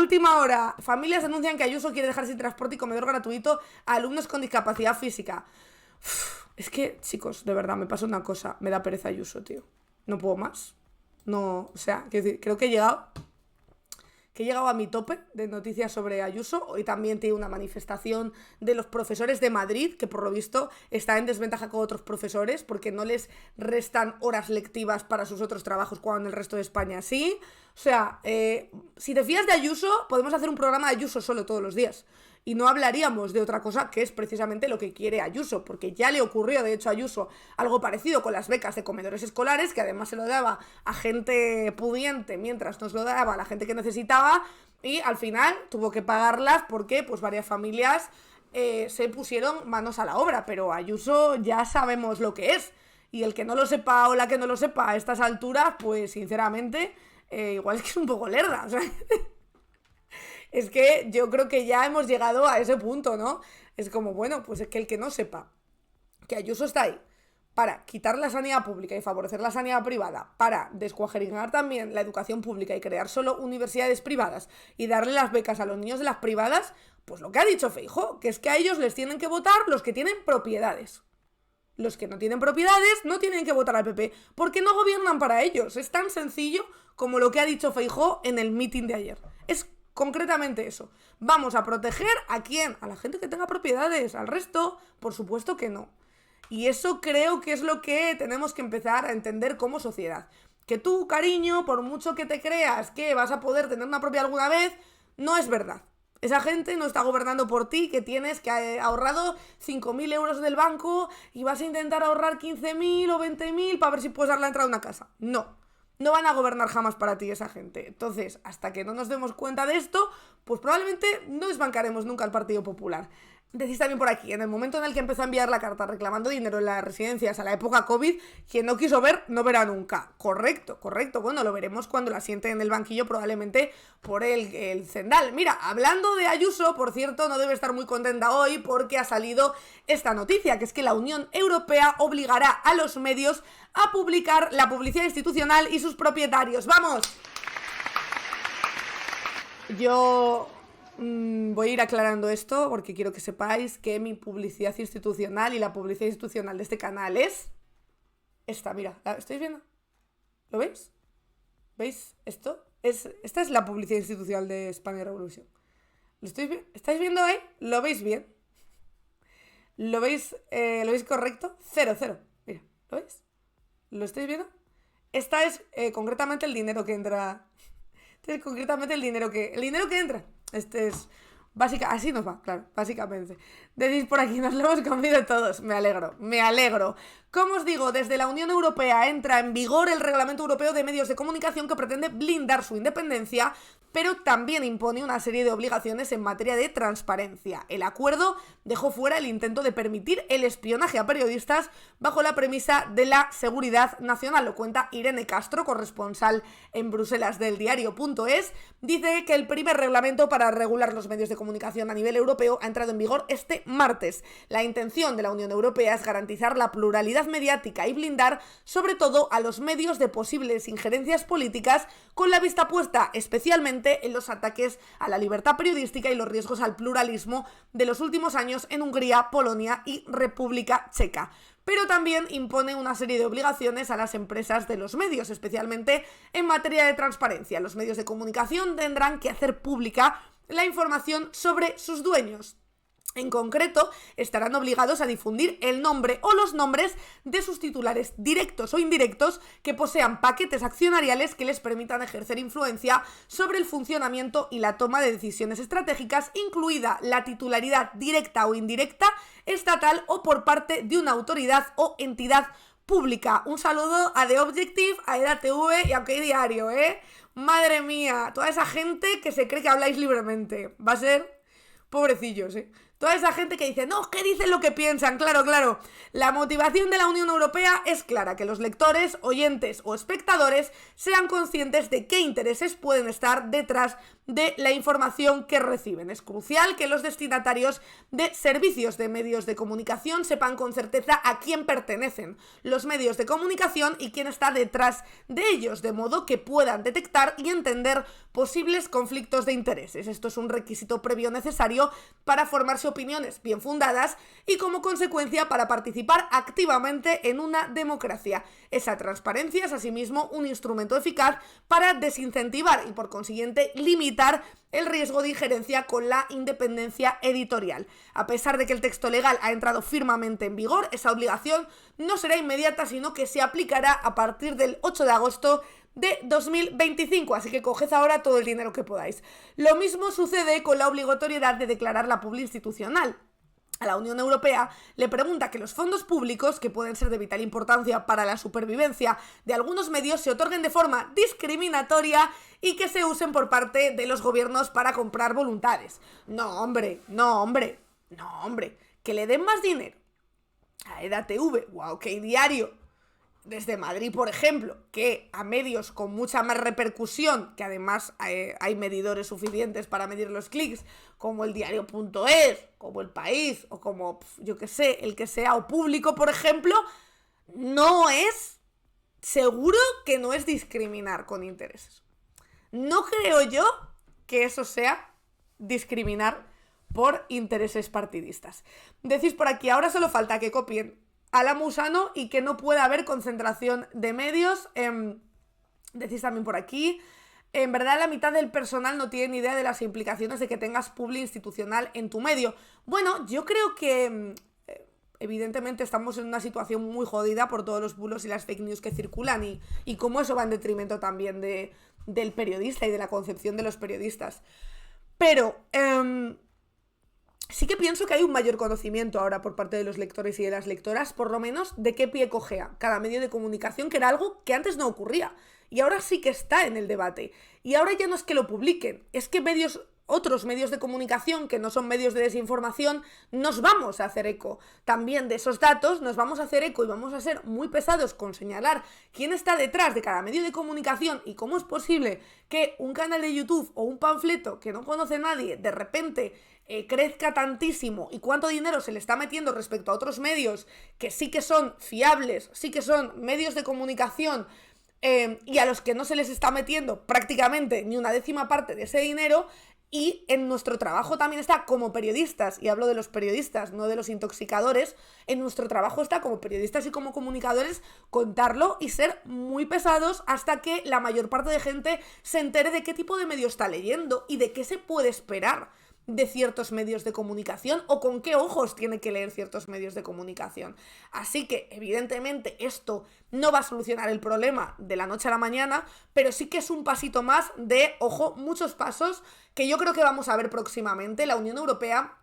última hora, familias denuncian que Ayuso quiere dejar sin transporte y comedor gratuito a alumnos con discapacidad física. Es que, chicos, de verdad, me pasa una cosa. Me da pereza Ayuso, tío. No puedo más. No, o sea, quiero decir, creo que he llegado a mi tope de noticias sobre Ayuso. Hoy también tiene una manifestación de los profesores de Madrid, que por lo visto está en desventaja con otros profesores porque no les restan horas lectivas para sus otros trabajos cuando en el resto de España sí. O sea, si te fías de Ayuso, podemos hacer un programa de Ayuso solo todos los días. Y no hablaríamos de otra cosa que es precisamente lo que quiere Ayuso, porque ya le ocurrió, de hecho, a Ayuso algo parecido con las becas de comedores escolares, que además se lo daba a gente pudiente mientras nos lo daba a la gente que necesitaba, y al final tuvo que pagarlas porque pues varias familias se pusieron manos a la obra, pero Ayuso ya sabemos lo que es, y el que no lo sepa o la que no lo sepa a estas alturas, pues sinceramente, igual es que es un poco lerda, o sea... Es que yo creo que ya hemos llegado a ese punto, ¿no? Es como, bueno, pues es que el que no sepa que Ayuso está ahí para quitar la sanidad pública y favorecer la sanidad privada, para descuajeringar también la educación pública y crear solo universidades privadas y darle las becas a los niños de las privadas, pues lo que ha dicho Feijóo, que es que a ellos les tienen que votar los que tienen propiedades. Los que no tienen propiedades no tienen que votar al PP, porque no gobiernan para ellos. Es tan sencillo como lo que ha dicho Feijóo en el meeting de ayer. Es concretamente eso. Vamos a proteger ¿a quién? A la gente que tenga propiedades. Al resto, por supuesto que no. Y eso creo que es lo que tenemos que empezar a entender como sociedad. Que tú, cariño, por mucho que te creas que vas a poder tener una propiedad alguna vez, no es verdad. Esa gente no está gobernando por ti, que tienes que ahorrado 5.000 euros del banco y vas a intentar ahorrar 15.000 o 20.000 para ver si puedes dar la entrada a una casa. No. No van a gobernar jamás para ti esa gente. Entonces, hasta que no nos demos cuenta de esto, pues probablemente no desbancaremos nunca al Partido Popular. Decís también por aquí, en el momento en el que empezó a enviar la carta reclamando dinero en las residencias a la época COVID, quien no quiso ver, no verá nunca. Correcto. Bueno, lo veremos cuando la sienten en el banquillo, probablemente por el Zendal. Mira, hablando de Ayuso, por cierto, no debe estar muy contenta hoy porque ha salido esta noticia, que es que la Unión Europea obligará a los medios a publicar la publicidad institucional y sus propietarios. ¡Vamos! Yo... voy a ir aclarando esto porque quiero que sepáis que mi publicidad institucional y la publicidad institucional de este canal es esta, mira, ¿la estáis viendo? ¿Lo veis? ¿Veis esto? Esta es la publicidad institucional de España Revolución. ¿Estáis viendo ahí? ¿Lo veis bien? ¿Lo veis correcto? 0, mira, ¿lo veis? ¿Lo estáis viendo? Esta es concretamente el dinero que entra. Este es concretamente el dinero que entra. Este es... así nos va, claro, básicamente. Decís por aquí, nos lo hemos comido todos. Me alegro. Como os digo, desde la Unión Europea entra en vigor el Reglamento Europeo de Medios de Comunicación que pretende blindar su independencia, pero también impone una serie de obligaciones en materia de transparencia. El acuerdo dejó fuera el intento de permitir el espionaje a periodistas bajo la premisa de la seguridad nacional. Lo cuenta Irene Castro, corresponsal en Bruselas del diario.es. Dice que el primer reglamento para regular los medios de comunicación a nivel europeo ha entrado en vigor este martes. La intención de la Unión Europea es garantizar la pluralidad mediática y blindar sobre todo a los medios de posibles injerencias políticas, con la vista puesta especialmente en los ataques a la libertad periodística y los riesgos al pluralismo de los últimos años en Hungría, Polonia y República Checa. Pero también impone una serie de obligaciones a las empresas de los medios, especialmente en materia de transparencia. Los medios de comunicación tendrán que hacer pública la información sobre sus dueños. En concreto, estarán obligados a difundir el nombre o los nombres de sus titulares directos o indirectos que posean paquetes accionariales que les permitan ejercer influencia sobre el funcionamiento y la toma de decisiones estratégicas, incluida la titularidad directa o indirecta, estatal o por parte de una autoridad o entidad pública. Un saludo a The Objective, a EDATV y a OK Diario, Madre mía, toda esa gente que se cree que habláis libremente. Va a ser... pobrecillos, Toda esa gente que dice, no, que dicen lo que piensan, claro. La motivación de la Unión Europea es clara, que los lectores, oyentes o espectadores sean conscientes de qué intereses pueden estar detrás de la información que reciben. Es crucial que los destinatarios de servicios de medios de comunicación sepan con certeza a quién pertenecen los medios de comunicación y quién está detrás de ellos, de modo que puedan detectar y entender posibles conflictos de intereses. Esto es un requisito previo necesario para formarse opiniones bien fundadas y, como consecuencia, para participar activamente en una democracia. Esa transparencia es, asimismo, un instrumento eficaz para desincentivar y, por consiguiente, limitar el riesgo de injerencia con la independencia editorial. A pesar de que el texto legal ha entrado firmemente en vigor, esa obligación no será inmediata, sino que se aplicará a partir del 8 de agosto de 2025, así que coged ahora todo el dinero que podáis. Lo mismo sucede con la obligatoriedad de declarar la publicidad institucional. A la Unión Europea le pregunta que los fondos públicos, que pueden ser de vital importancia para la supervivencia de algunos medios, se otorguen de forma discriminatoria y que se usen por parte de los gobiernos para comprar voluntades. No, hombre, que le den más dinero a EDATV o a OK Diario desde Madrid, por ejemplo, que a medios con mucha más repercusión, que además hay medidores suficientes para medir los clics, como el diario.es, como El País, o como, yo que sé, el que sea, o Público, por ejemplo, seguro que no es discriminar con intereses. No creo yo que eso sea discriminar por intereses partidistas. Decís por aquí, ahora solo falta que copien a la Musano y que no pueda haber concentración de medios. Decís también por aquí, en verdad la mitad del personal no tiene ni idea de las implicaciones de que tengas publi institucional en tu medio. Bueno, yo creo que evidentemente estamos en una situación muy jodida por todos los bulos y las fake news que circulan y cómo eso va en detrimento también del periodista y de la concepción de los periodistas. Pero sí que pienso que hay un mayor conocimiento ahora por parte de los lectores y de las lectoras, por lo menos, de qué pie cojea cada medio de comunicación, que era algo que antes no ocurría. Y ahora sí que está en el debate. Y ahora ya no es que lo publiquen, es que otros medios de comunicación, que no son medios de desinformación, nos vamos a hacer eco también de esos datos, nos vamos a hacer eco y vamos a ser muy pesados con señalar quién está detrás de cada medio de comunicación y cómo es posible que un canal de YouTube o un panfleto que no conoce nadie de repente crezca tantísimo y cuánto dinero se le está metiendo respecto a otros medios que sí que son fiables, sí que son medios de comunicación y a los que no se les está metiendo prácticamente ni una décima parte de ese dinero. Y en nuestro trabajo también está, como periodistas, y hablo de los periodistas, no de los intoxicadores, en nuestro trabajo está como periodistas y como comunicadores contarlo y ser muy pesados hasta que la mayor parte de gente se entere de qué tipo de medio está leyendo y de qué se puede esperar de ciertos medios de comunicación o con qué ojos tiene que leer ciertos medios de comunicación. Así que, evidentemente, esto no va a solucionar el problema de la noche a la mañana, pero sí que es un pasito más de, ojo, muchos pasos que yo creo que vamos a ver próximamente. La Unión Europea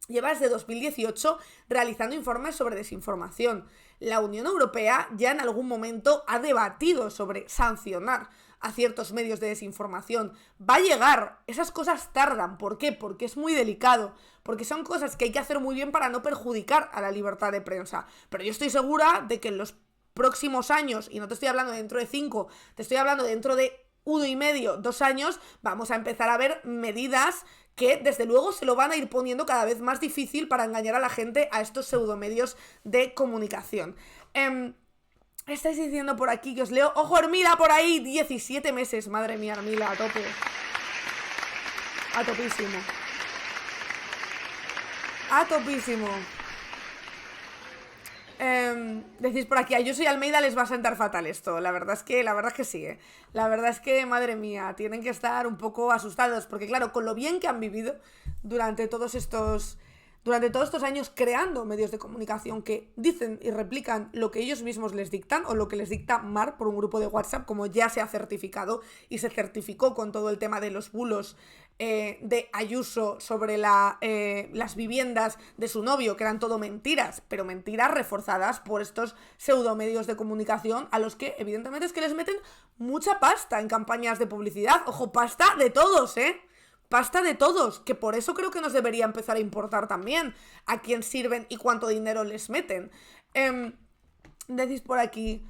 lleva desde 2018 realizando informes sobre desinformación. La Unión Europea ya en algún momento ha debatido sobre sancionar a ciertos medios de desinformación. Va a llegar, esas cosas tardan. ¿Por qué? Porque es muy delicado, porque son cosas que hay que hacer muy bien para no perjudicar a la libertad de prensa. Pero yo estoy segura de que en los próximos años, y no te estoy hablando de dentro de 5, te estoy hablando de dentro de 1 y medio, 2 años, vamos a empezar a ver medidas que desde luego se lo van a ir poniendo cada vez más difícil para engañar a la gente a estos pseudomedios de comunicación. Estáis diciendo por aquí que os leo. ¡Ojo, Hermila, por ahí! 17 meses, madre mía, Hermila, a tope. A topísimo. A topísimo. Decís por aquí, a Ayuso y Almeida les va a sentar fatal esto. La verdad es que sí, ¿eh? La verdad es que, madre mía, tienen que estar un poco asustados. Porque claro, con lo bien que han vivido durante todos estos años creando medios de comunicación que dicen y replican lo que ellos mismos les dictan o lo que les dicta Mar por un grupo de WhatsApp, como ya se ha certificado y se certificó con todo el tema de los bulos de Ayuso sobre las viviendas de su novio, que eran todo mentiras, pero mentiras reforzadas por estos pseudomedios de comunicación a los que evidentemente es que les meten mucha pasta en campañas de publicidad. Ojo, pasta de todos, pasta de todos, que por eso creo que nos debería empezar a importar también a quién sirven y cuánto dinero les meten. Decís por aquí...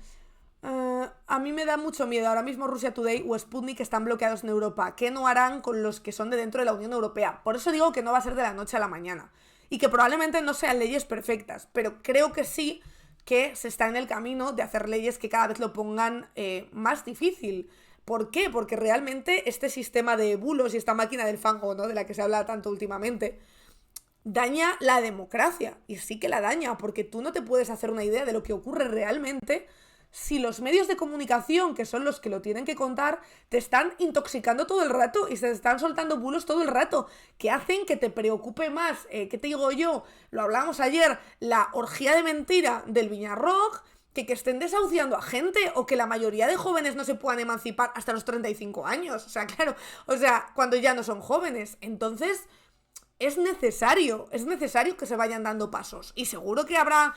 a mí me da mucho miedo. Ahora mismo Russia Today o Sputnik están bloqueados en Europa. ¿Qué no harán con los que son de dentro de la Unión Europea? Por eso digo que no va a ser de la noche a la mañana. Y que probablemente no sean leyes perfectas. Pero creo que sí que se está en el camino de hacer leyes que cada vez lo pongan más difícil. ¿Por qué? Porque realmente este sistema de bulos y esta máquina del fango, ¿no?, de la que se habla tanto últimamente, daña la democracia. Y sí que la daña, porque tú no te puedes hacer una idea de lo que ocurre realmente si los medios de comunicación, que son los que lo tienen que contar, te están intoxicando todo el rato y se te están soltando bulos todo el rato, que hacen que te preocupe más, ¿qué te digo yo? Lo hablábamos ayer, la orgía de mentira del Viñarrock, que estén desahuciando a gente o que la mayoría de jóvenes no se puedan emancipar hasta los 35 años. O sea, claro, cuando ya no son jóvenes. Entonces... es necesario que se vayan dando pasos. Y seguro que habrá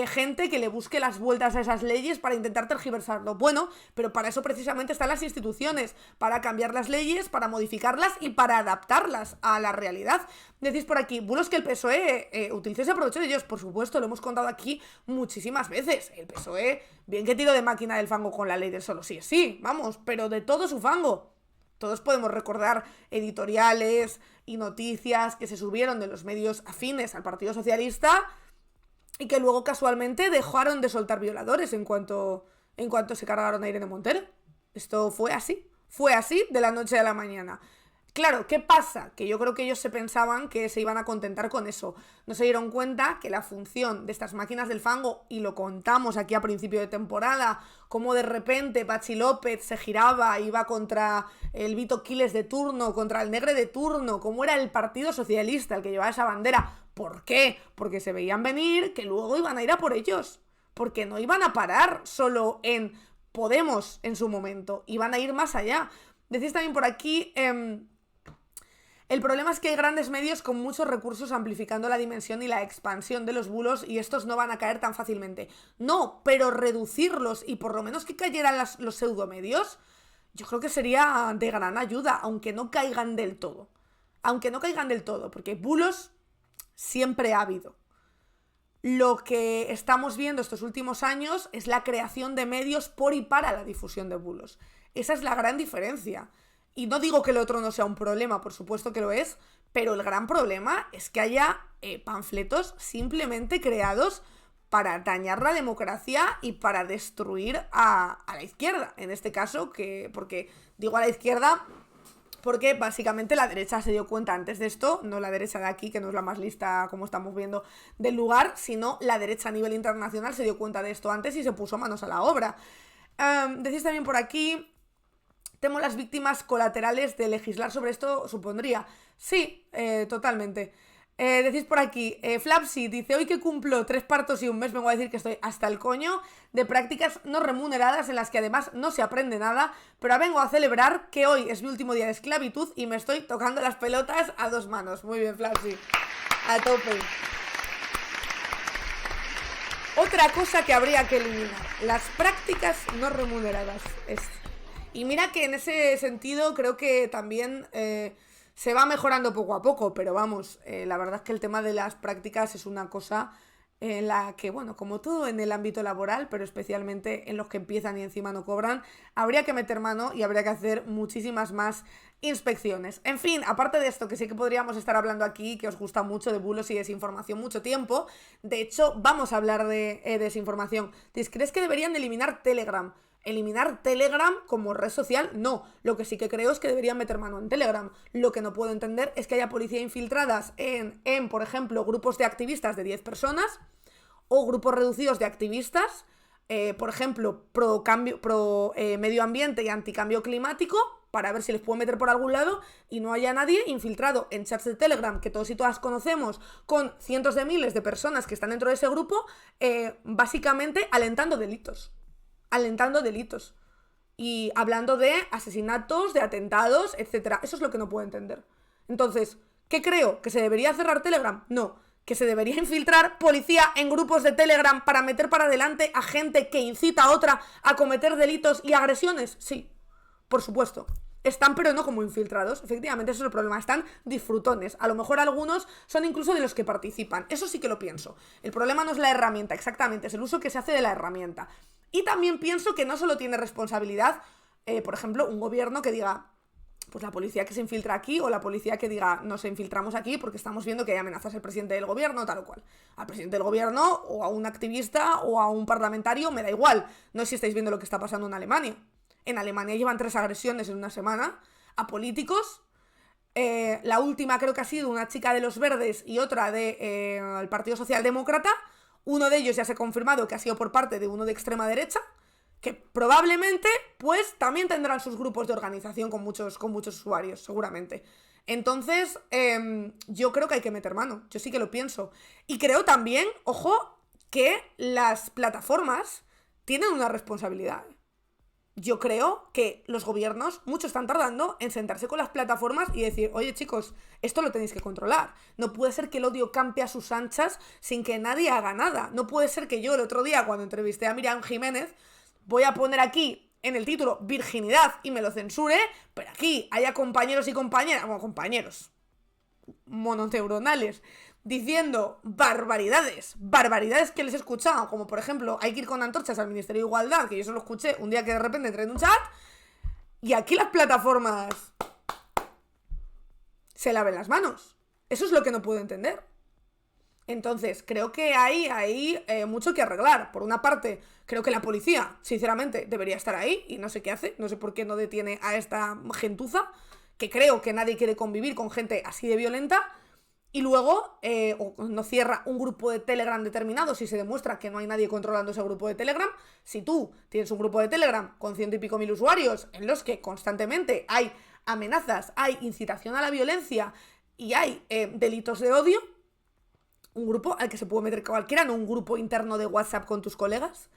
gente que le busque las vueltas a esas leyes para intentar tergiversarlo. Bueno, pero para eso precisamente están las instituciones, para cambiar las leyes, para modificarlas y para adaptarlas a la realidad. Decís por aquí, bulos que el PSOE utilice ese aprovecho de ellos. Por supuesto, lo hemos contado aquí muchísimas veces. El PSOE, bien que tiro de máquina del fango con la ley del solo sí es sí, vamos, pero de todo su fango. Todos podemos recordar editoriales y noticias que se subieron de los medios afines al Partido Socialista y que luego casualmente dejaron de soltar violadores en cuanto se cargaron a Irene Montero. Esto fue así de la noche a la mañana. Claro, ¿qué pasa? Que yo creo que ellos se pensaban que se iban a contentar con eso. No se dieron cuenta que la función de estas máquinas del fango, y lo contamos aquí a principio de temporada, como de repente Patxi López se giraba, iba contra el Vito Quiles de turno, contra el Negre de turno, como era el Partido Socialista el que llevaba esa bandera. ¿Por qué? Porque se veían venir que luego iban a ir a por ellos. Porque no iban a parar solo en Podemos en su momento, iban a ir más allá. Decís también por aquí... el problema es que hay grandes medios con muchos recursos amplificando la dimensión y la expansión de los bulos y estos no van a caer tan fácilmente. No, pero reducirlos y por lo menos que cayeran los pseudomedios, yo creo que sería de gran ayuda, aunque no caigan del todo. Porque bulos siempre ha habido. Lo que estamos viendo estos últimos años es la creación de medios por y para la difusión de bulos. Esa es la gran diferencia. Y no digo que el otro no sea un problema, por supuesto que lo es, pero el gran problema es que haya panfletos simplemente creados para dañar la democracia y para destruir a la izquierda. En este caso, porque digo a la izquierda porque básicamente la derecha se dio cuenta antes de esto, no la derecha de aquí, que no es la más lista como estamos viendo del lugar, sino la derecha a nivel internacional se dio cuenta de esto antes y se puso manos a la obra. Decís también por aquí... temo las víctimas colaterales de legislar sobre esto, supondría. Sí, totalmente. Decís por aquí, Flapsy dice, hoy que cumplo 3 partos y un mes, vengo a decir que estoy hasta el coño de prácticas no remuneradas en las que además no se aprende nada, pero vengo a celebrar que hoy es mi último día de esclavitud y me estoy tocando las pelotas a 2 manos. Muy bien, Flapsy. A tope. Otra cosa que habría que eliminar, las prácticas no remuneradas. Y mira que en ese sentido creo que también se va mejorando poco a poco, pero vamos, la verdad es que el tema de las prácticas es una cosa en la que, bueno, como todo en el ámbito laboral, pero especialmente en los que empiezan y encima no cobran, habría que meter mano y habría que hacer muchísimas más inspecciones. En fin, aparte de esto, que sí que podríamos estar hablando aquí, que os gusta mucho de bulos y desinformación mucho tiempo, de hecho, vamos a hablar de desinformación. ¿Crees que deberían eliminar Telegram? Eliminar Telegram como red social, no. Lo que sí que creo es que deberían meter mano en Telegram. Lo que no puedo entender es que haya policía infiltradas en por ejemplo, grupos de activistas de 10 personas o grupos reducidos de activistas, por ejemplo, pro medio ambiente y anticambio climático, para ver si les puedo meter por algún lado, y no haya nadie infiltrado en chats de Telegram que todos y todas conocemos, con cientos de miles de personas que están dentro de ese grupo, básicamente alentando delitos y hablando de asesinatos, de atentados, etcétera. Eso es lo que no puedo entender. Entonces, ¿qué creo? ¿Que se debería cerrar Telegram? No. ¿Que se debería infiltrar policía en grupos de Telegram para meter para adelante a gente que incita a otra a cometer delitos y agresiones? Sí, por supuesto. Están, pero no como infiltrados. Efectivamente, eso es el problema. Están disfrutones. A lo mejor algunos son incluso de los que participan. Eso sí que lo pienso. El problema no es la herramienta, exactamente. Es el uso que se hace de la herramienta. Y también pienso que no solo tiene responsabilidad, por ejemplo, un gobierno que diga, pues la policía que se infiltra aquí, o la policía que diga, nos infiltramos aquí porque estamos viendo que hay amenazas al presidente del gobierno, tal o cual. Al presidente del gobierno, o a un activista, o a un parlamentario, me da igual. No sé si estáis viendo lo que está pasando en Alemania. En Alemania llevan 3 agresiones en una semana a políticos. La última creo que ha sido una chica de los Verdes y otra del Partido Socialdemócrata. Uno de ellos ya se ha confirmado que ha sido por parte de uno de extrema derecha, que probablemente pues también tendrán sus grupos de organización con muchos usuarios, seguramente. Entonces, yo creo que hay que meter mano. Yo sí que lo pienso. Y creo también, ojo, que las plataformas tienen una responsabilidad. Yo creo que los gobiernos, muchos están tardando en sentarse con las plataformas y decir, oye chicos, esto lo tenéis que controlar. No puede ser que el odio campe a sus anchas sin que nadie haga nada. No puede ser que yo el otro día, cuando entrevisté a Miriam Jiménez, voy a poner aquí en el título virginidad y me lo censure, pero aquí haya compañeros y compañeras, bueno, compañeros mononeuronales, diciendo barbaridades que les he escuchado, como por ejemplo, hay que ir con antorchas al Ministerio de Igualdad, que yo solo escuché un día que de repente entré en un chat, y aquí las plataformas se laven las manos. Eso es lo que no puedo entender. Entonces, creo que hay mucho que arreglar. Por una parte, creo que la policía, sinceramente, debería estar ahí, y no sé qué hace, no sé por qué no detiene a esta gentuza, que creo que nadie quiere convivir con gente así de violenta. Y luego, o no cierra un grupo de Telegram determinado si se demuestra que no hay nadie controlando ese grupo de Telegram. Si tú tienes un grupo de Telegram con 100 y pico mil usuarios en los que constantemente hay amenazas, hay incitación a la violencia y hay delitos de odio, un grupo al que se puede meter cualquiera, no un grupo interno de WhatsApp con tus colegas,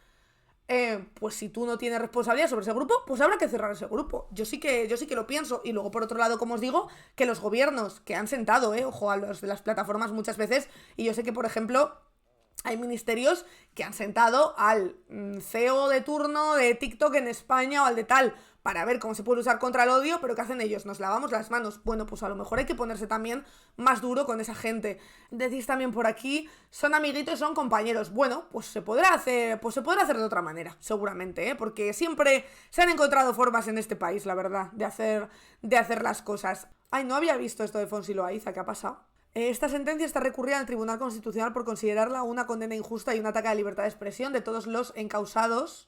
pues si tú no tienes responsabilidad sobre ese grupo, pues habrá que cerrar ese grupo. Yo sí que lo pienso. Y luego, por otro lado, como os digo, que los gobiernos que han sentado, ojo, a los de las plataformas muchas veces, y yo sé que, por ejemplo, hay ministerios que han sentado al CEO de turno de TikTok en España o al de tal, para ver cómo se puede usar contra el odio, pero ¿qué hacen ellos? Nos lavamos las manos. Bueno, pues a lo mejor hay que ponerse también más duro con esa gente. Decís también por aquí, son amiguitos, son compañeros. Bueno, pues se podrá hacer de otra manera, seguramente, porque siempre se han encontrado formas en este país, la verdad, de hacer las cosas. Ay, no había visto esto de Fonsi Loaiza, ¿qué ha pasado? Esta sentencia está recurrida al Tribunal Constitucional por considerarla una condena injusta y un ataque a la libertad de expresión de todos los encausados.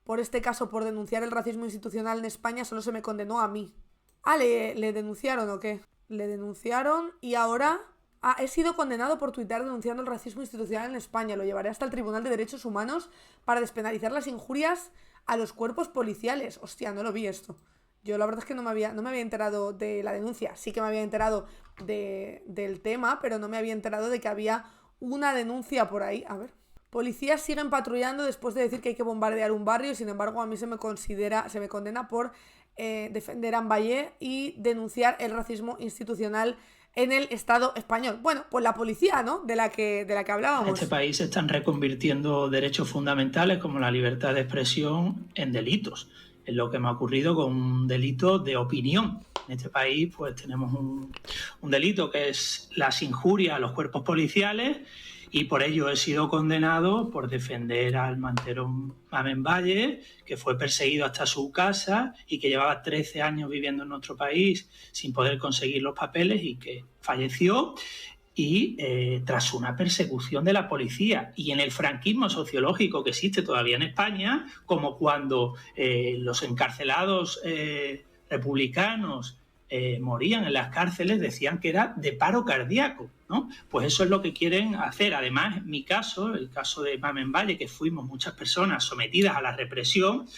Por este caso, por denunciar el racismo institucional en España, solo se me condenó a mí. Ah, ¿le denunciaron o qué? Le denunciaron y ahora... Ah, he sido condenado por tuitear denunciando el racismo institucional en España. Lo llevaré hasta el Tribunal de Derechos Humanos para despenalizar las injurias a los cuerpos policiales. Hostia, no lo vi esto. Yo la verdad es que no me había enterado de la denuncia. Sí que me había enterado del tema, pero no me había enterado de que había una denuncia por ahí. A ver. Policías siguen patrullando después de decir que hay que bombardear un barrio. Sin embargo, a mí se me condena por defender a Ambayé y denunciar el racismo institucional en el Estado español. Bueno, pues la policía, ¿no? De la que hablábamos. En este país se están reconvirtiendo derechos fundamentales como la libertad de expresión en delitos. Es lo que me ha ocurrido con un delito de opinión. En este país pues tenemos un delito que es las injurias a los cuerpos policiales, y por ello he sido condenado por defender al mantero Mamen Valle, que fue perseguido hasta su casa y que llevaba 13 años viviendo en nuestro país sin poder conseguir los papeles y que falleció tras una persecución de la policía. Y en el franquismo sociológico que existe todavía en España, como cuando los encarcelados republicanos morían en las cárceles, decían que era de paro cardíaco, ¿no? Pues eso es lo que quieren hacer. Además, en mi caso, el caso de Mamen Valle, que fuimos muchas personas sometidas a la represión,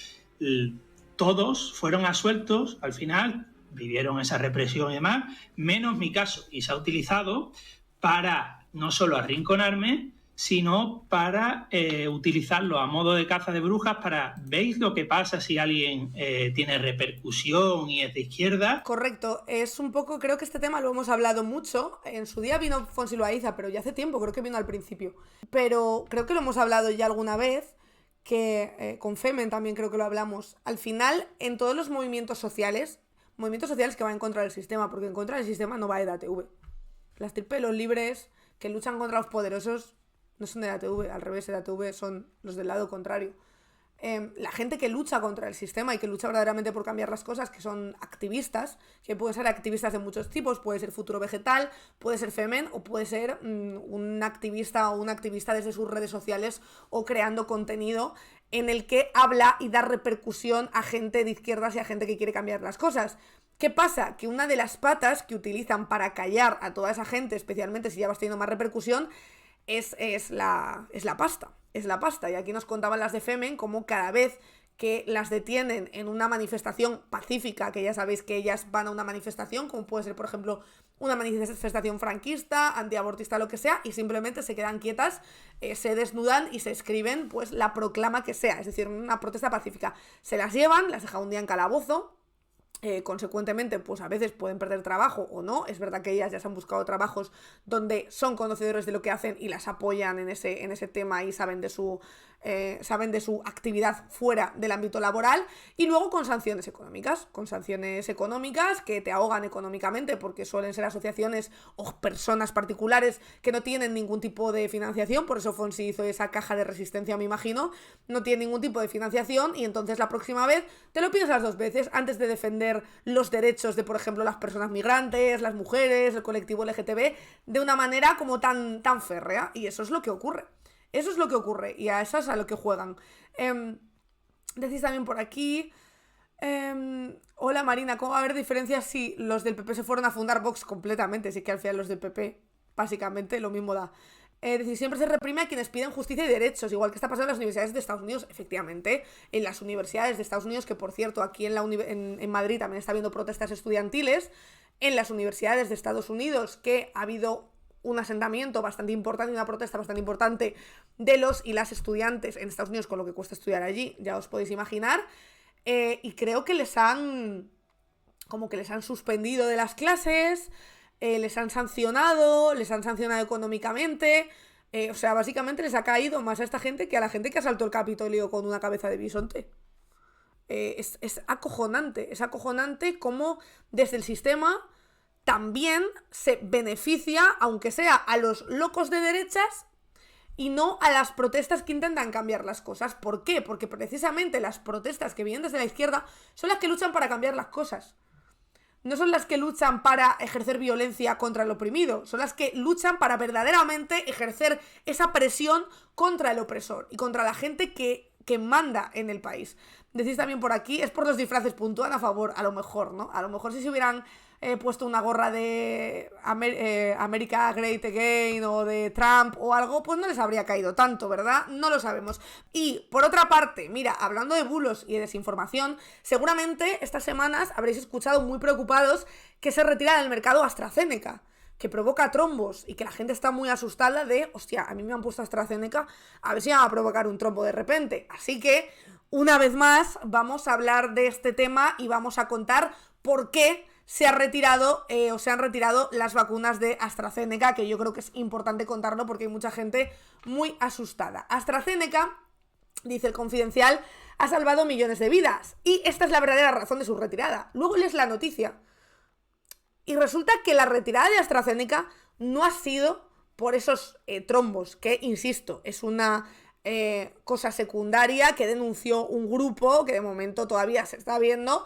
todos fueron absueltos al final, vivieron esa represión y demás, menos mi caso. Y se ha utilizado para no solo arrinconarme, sino para utilizarlo a modo de caza de brujas para... ¿Veis lo que pasa si alguien tiene repercusión y es de izquierda? Correcto, es un poco... Creo que este tema lo hemos hablado mucho. En su día vino Fonsi Loaiza, pero ya hace tiempo, creo que vino al principio. Pero creo que lo hemos hablado ya alguna vez, que con Femen también creo que lo hablamos. Al final, en todos los movimientos sociales, movimientos sociales que van en contra del sistema, porque en contra del sistema no va EDATV. Las tripelos libres que luchan contra los poderosos no son de EDATV, al revés, EDATV son los del lado contrario. La gente que lucha contra el sistema y que lucha verdaderamente por cambiar las cosas, que son activistas, que pueden ser activistas de muchos tipos, puede ser Futuro Vegetal, puede ser Femen o puede ser un activista o una activista desde sus redes sociales o creando contenido en el que habla y da repercusión a gente de izquierdas y a gente que quiere cambiar las cosas. ¿Qué pasa? Que una de las patas que utilizan para callar a toda esa gente, especialmente si ya vas teniendo más repercusión, es la pasta. Es la pasta. Y aquí nos contaban las de Femen cómo cada vez que las detienen en una manifestación pacífica, que ya sabéis que ellas van a una manifestación, como puede ser, por ejemplo, una manifestación franquista, antiabortista, lo que sea, y simplemente se quedan quietas, se desnudan y se escriben pues la proclama que sea, es decir, una protesta pacífica. Se las llevan, las dejan un día en calabozo. Consecuentemente, pues a veces pueden perder trabajo o no. Es verdad que ellas ya se han buscado trabajos donde son conocedores de lo que hacen y las apoyan en ese tema y saben de su actividad fuera del ámbito laboral. Y luego con sanciones económicas que te ahogan económicamente, porque suelen ser asociaciones o personas particulares que no tienen ningún tipo de financiación. Por eso Fonsi hizo esa caja de resistencia, me imagino. No tiene ningún tipo de financiación y entonces la próxima vez te lo pides las dos veces antes de defender los derechos de, por ejemplo, las personas migrantes, las mujeres, el colectivo LGTB, de una manera como tan férrea. Y eso es lo que ocurre. Eso es lo que ocurre y a eso es a lo que juegan. Decís también por aquí... hola Marina, ¿cómo va a haber diferencias si los del PP se fueron a fundar Vox completamente? Sí que al final los del PP, básicamente, lo mismo da. Es decir, siempre se reprime a quienes piden justicia y derechos, igual que está pasando en las universidades de Estados Unidos, efectivamente, en las universidades de Estados Unidos, que por cierto, aquí en Madrid también está habiendo protestas estudiantiles, en las universidades de Estados Unidos, que ha habido un asentamiento bastante importante, una protesta bastante importante de los y las estudiantes en Estados Unidos, con lo que cuesta estudiar allí, ya os podéis imaginar, y creo que les han suspendido de las clases, les han sancionado económicamente, o sea, básicamente les ha caído más a esta gente que a la gente que asaltó el Capitolio con una cabeza de bisonte. Es acojonante cómo desde el sistema también se beneficia, aunque sea a los locos de derechas y no a las protestas que intentan cambiar las cosas. ¿Por qué? Porque precisamente las protestas que vienen desde la izquierda son las que luchan para cambiar las cosas. No son las que luchan para ejercer violencia contra el oprimido, son las que luchan para verdaderamente ejercer esa presión contra el opresor y contra la gente que manda en el país. Decís también por aquí, es por los disfraces, puntúan a favor, a lo mejor, ¿no? A lo mejor si se hubieran puesto una gorra de America Great Again o de Trump o algo, pues no les habría caído tanto, ¿verdad? No lo sabemos. Y por otra parte, mira, hablando de bulos y de desinformación, seguramente estas semanas habréis escuchado muy preocupados que se retira del mercado AstraZeneca, que provoca trombos y que la gente está muy asustada de, hostia, a mí me han puesto AstraZeneca, a ver si me va a provocar un trombo de repente. Así que, una vez más, vamos a hablar de este tema y vamos a contar por qué se han retirado las vacunas de AstraZeneca, que yo creo que es importante contarlo porque hay mucha gente muy asustada. AstraZeneca, dice el Confidencial, ha salvado millones de vidas y esta es la verdadera razón de su retirada. Luego lees la noticia y resulta que la retirada de AstraZeneca no ha sido por esos trombos, que, insisto, es una cosa secundaria que denunció un grupo que de momento todavía se está viendo,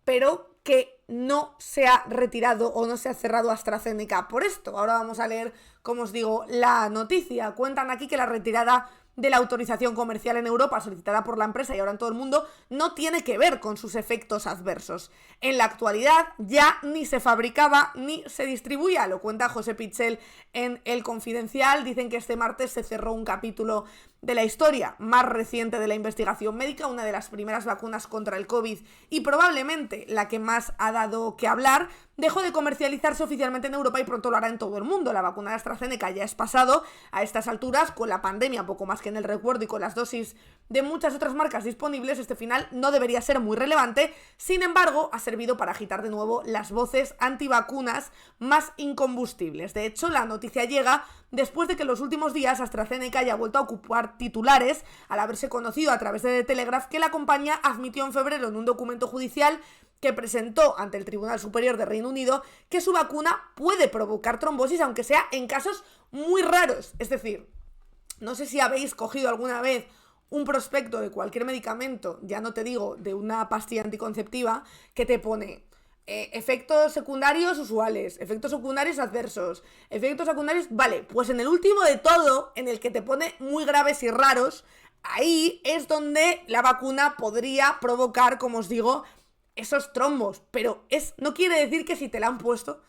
pero que no se ha retirado o no se ha cerrado AstraZeneca por esto. Ahora vamos a leer, como os digo, la noticia. Cuentan aquí que la retirada de la autorización comercial en Europa solicitada por la empresa y ahora en todo el mundo no tiene que ver con sus efectos adversos. En la actualidad ya ni se fabricaba ni se distribuía, lo cuenta José Pichel en El Confidencial. Dicen que este martes se cerró un capítulo de la historia más reciente de la investigación médica, una de las primeras vacunas contra el COVID y probablemente la que más ha dado que hablar. Dejó de comercializarse oficialmente en Europa y pronto lo hará en todo el mundo. La vacuna de AstraZeneca ya es pasado a estas alturas, con la pandemia poco más que en el recuerdo y con las dosis de muchas otras marcas disponibles. Este final no debería ser muy relevante, sin embargo ha servido para agitar de nuevo las voces antivacunas más incombustibles. De hecho, la noticia llega después de que en los últimos días AstraZeneca haya vuelto a ocupar titulares al haberse conocido a través de The Telegraph que la compañía admitió en febrero en un documento judicial que presentó ante el Tribunal Superior de Reino Unido que su vacuna puede provocar trombosis, aunque sea en casos muy raros. Es decir, no sé si habéis cogido alguna vez un prospecto de cualquier medicamento, ya no te digo de una pastilla anticonceptiva, que te pone efectos secundarios usuales, efectos secundarios adversos, efectos secundarios... Vale, pues en el último de todo, en el que te pone muy graves y raros, ahí es donde la vacuna podría provocar, como os digo, esos trombos. Pero no quiere decir que si te la han puesto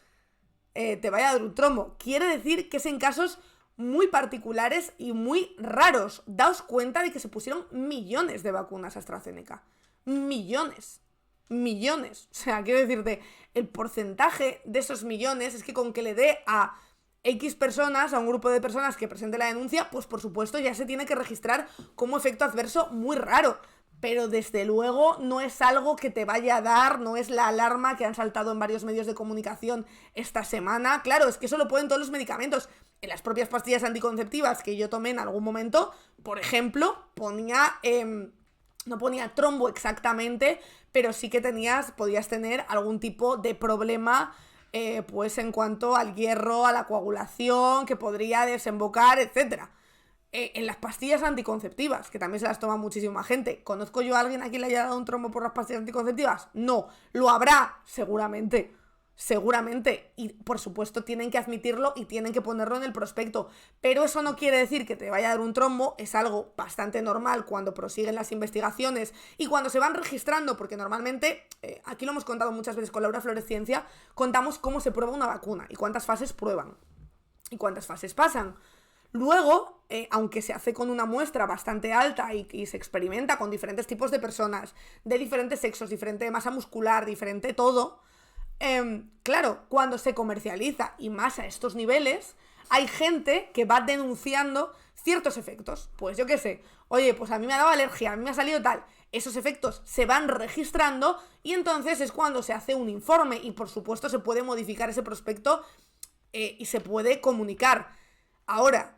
te vaya a dar un trombo. Quiere decir que es en casos muy particulares y muy raros. Daos cuenta de que se pusieron millones de vacunas AstraZeneca. Millones. O sea, quiero decirte, el porcentaje de esos millones es que con que le dé a X personas, a un grupo de personas que presente la denuncia, pues por supuesto ya se tiene que registrar como efecto adverso muy raro. Pero desde luego no es algo que te vaya a dar, no es la alarma que han saltado en varios medios de comunicación esta semana. Claro, es que eso lo pueden todos los medicamentos. En las propias pastillas anticonceptivas que yo tomé en algún momento, por ejemplo, no ponía trombo exactamente, pero sí que podías tener algún tipo de problema pues en cuanto al hierro, a la coagulación, que podría desembocar, etcétera. En las pastillas anticonceptivas, que también se las toma muchísima gente. ¿Conozco yo a alguien a quien le haya dado un trombo por las pastillas anticonceptivas? No. ¿Lo habrá? Seguramente. Y por supuesto tienen que admitirlo y tienen que ponerlo en el prospecto. Pero eso no quiere decir que te vaya a dar un trombo. Es algo bastante normal cuando prosiguen las investigaciones y cuando se van registrando, porque normalmente, aquí lo hemos contado muchas veces con Laura Floresciencia, contamos cómo se prueba una vacuna y cuántas fases prueban y cuántas fases pasan. Luego, aunque se hace con una muestra bastante alta y se experimenta con diferentes tipos de personas, de diferentes sexos, diferente masa muscular, diferente todo, claro, cuando se comercializa y más a estos niveles, hay gente que va denunciando ciertos efectos. Pues yo qué sé, oye, pues a mí me ha dado alergia, a mí me ha salido tal. Esos efectos se van registrando y entonces es cuando se hace un informe y por supuesto se puede modificar ese prospecto y se puede comunicar. Ahora,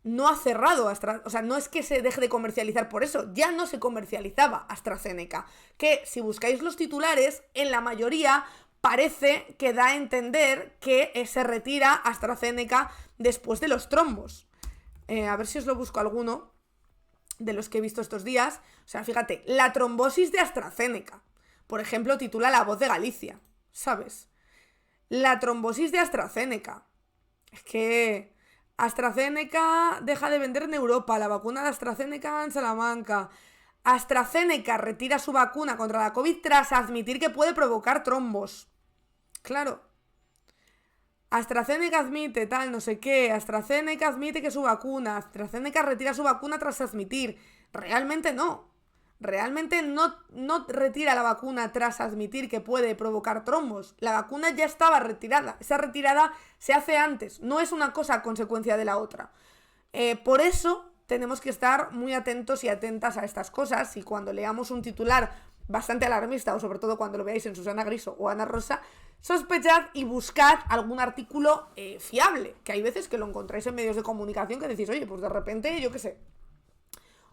no ha cerrado o sea, no es que se deje de comercializar por eso, ya no se comercializaba AstraZeneca, que si buscáis los titulares, en la mayoría parece que da a entender que se retira AstraZeneca después de los trombos. A ver si os lo busco alguno de los que he visto estos días. O sea, fíjate, la trombosis de AstraZeneca, por ejemplo, titula La Voz de Galicia, ¿sabes? La trombosis de AstraZeneca. Es que AstraZeneca deja de vender en Europa, la vacuna de AstraZeneca en Salamanca. AstraZeneca retira su vacuna contra la COVID tras admitir que puede provocar trombos. Claro. AstraZeneca admite tal, no sé qué. AstraZeneca admite que su vacuna. AstraZeneca retira su vacuna tras admitir. Realmente no. Realmente no retira la vacuna tras admitir que puede provocar trombos. La vacuna ya estaba retirada. Esa retirada se hace antes. No es una cosa a consecuencia de la otra. Por eso tenemos que estar muy atentos y atentas a estas cosas. Y cuando leamos un titular bastante alarmista, o sobre todo cuando lo veáis en Susana Griso o Ana Rosa, sospechad y buscad algún artículo fiable. Que hay veces que lo encontráis en medios de comunicación que decís, oye, pues de repente, yo qué sé.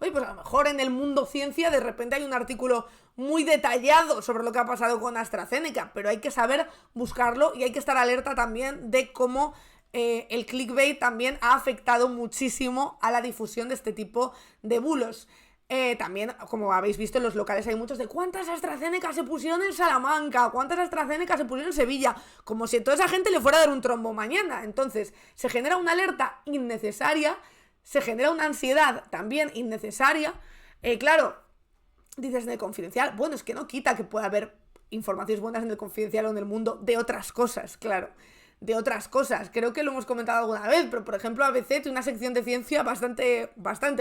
Oye, pues a lo mejor en el Mundo Ciencia de repente hay un artículo muy detallado sobre lo que ha pasado con AstraZeneca, pero hay que saber buscarlo y hay que estar alerta también de cómo el clickbait también ha afectado muchísimo a la difusión de este tipo de bulos. También, como habéis visto en los locales hay muchos de ¿cuántas AstraZeneca se pusieron en Salamanca? ¿Cuántas AstraZeneca se pusieron en Sevilla? Como si a toda esa gente le fuera a dar un trombo mañana. Entonces se genera una alerta innecesaria, se genera una ansiedad también innecesaria. Claro, dices en el Confidencial, bueno, es que no quita que pueda haber informaciones buenas en el Confidencial o en el Mundo de otras cosas, claro, de otras cosas. Creo que lo hemos comentado alguna vez, pero por ejemplo ABC tiene una sección de ciencia bastante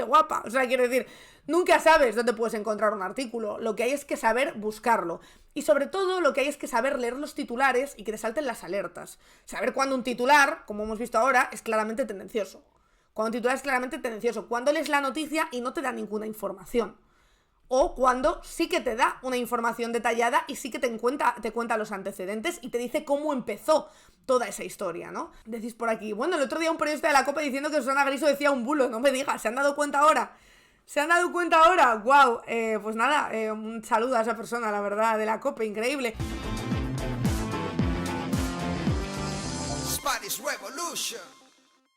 guapa. O sea, quiero decir, nunca sabes dónde puedes encontrar un artículo. Lo que hay es que saber buscarlo. Y sobre todo lo que hay es que saber leer los titulares y que te salten las alertas. Saber cuándo un titular, como hemos visto ahora, es claramente tendencioso. Cuando un titular es claramente tendencioso. Cuando lees la noticia y no te da ninguna información. O cuando sí que te da una información detallada y sí que te cuenta los antecedentes y te dice cómo empezó toda esa historia, ¿no? Decís por aquí, bueno, el otro día un periodista de la COPE diciendo que Susana Griso decía un bulo, no me digas, ¿se han dado cuenta ahora? ¿Se han dado cuenta ahora? ¡Guau! Pues nada, un saludo a esa persona, la verdad, de la COPE, increíble. Spanish Revolution.